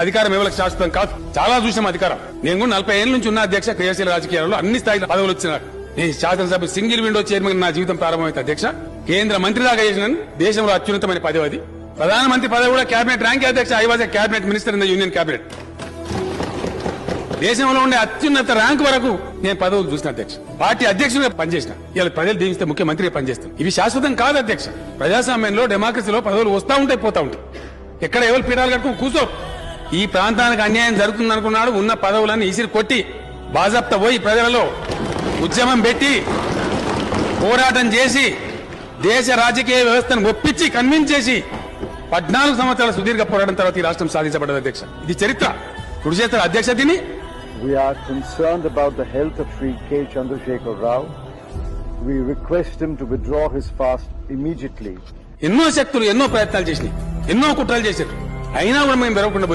అధికారం ఎవరికి శాశ్వతం కాదు. చాలా చూసాం అధికారం. నేను కూడా 40 ఏళ్ల నుంచి ఉన్న అధ్యక్ష క్రియాశీల రాజకీయాల్లో అన్ని స్థాయిలో పదవులు వచ్చినారు. నేను శాసనసభ సింగిల్ విండో చైర్మన్ నా జీవితం ప్రారంభమైతే అధ్యక్ష. కేంద్ర మంత్రి దాకా చేసిన దేశంలో అత్యున్నతమైన పదవి అది. ప్రధానమంత్రి పదవి కూడా కేబినెట్ ర్యాంక్ అధ్యక్ష. I was a cabinet minister in the union cabinet. దేశంలో ఉండే అత్యున్నత ర్యాంక్ వరకు నేను పదవులు చూసిన అధ్యక్ష. పార్టీ అధ్యక్షుడిగా పనిచేసిన. ఇలా ప్రజలు దీవిస్తే ముఖ్యమంత్రిగా పనిచేస్తాను. ఇవి శాశ్వతం కాదు అధ్యక్ష. ప్రజాస్వామ్యంలో డెమోక్రసీలో పదవులు వస్తా ఉంటాయి, పోతా ఉంటాయి. ఎక్కడ ఎవరు పీఠాలు కట్టుకుని కూర్చో. ఈ ప్రాంతానికి అన్యాయం జరుగుతుంది అనుకున్నాడు, ఉన్న పదవులన్నీ ఇసిరి కొట్టి బాజాప్తా పోయి ప్రజలలో ఉద్యమం పెట్టి పోరాటం చేసి దేశ రాజకీయ వ్యవస్థను ఒప్పించి కన్విన్స్ చేసి 14 సంవత్సరాల సుదీర్ఘ పోరాటం తర్వాత ఈ రాష్ట్రం సాధించబడ్డది అధ్యక్ష. ఇది చరిత్ర. కృషి చేస్తారు అధ్యక్ష. దీన్ని We are concerned about the health of Shri K. Chandrasekhar Rao. We request him to withdraw his fast immediately. ఎన్నో శక్తులు ఎన్నో ప్రయత్నాలు చేసినాయి, ఎన్నో కుట్రలు చేశారు. అయినా కూడా మేము బెరవకుండా